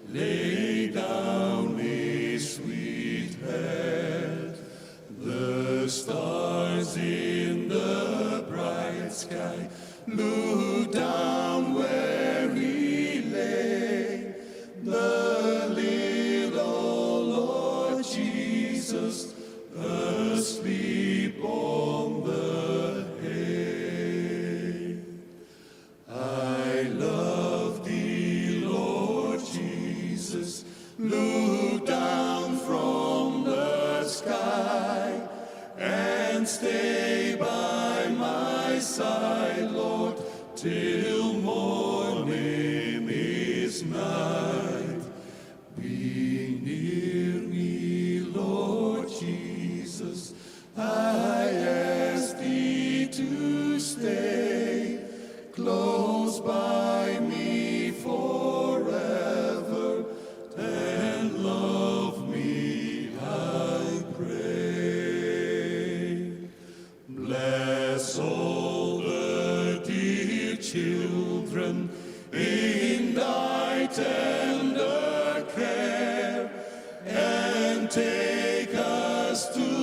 lay down his sweet head. The stars in the bright sky looked down where he lay. The little Lord Jesus asleep on the hay. I love thee, Lord Jesus. Look down from the sky and stay by my side, Lord, till morning is night. Be near me, Lord Jesus. I ask thee to stay close by me forever and love me, I pray. Bless all the dear children in thy tender care, and take us to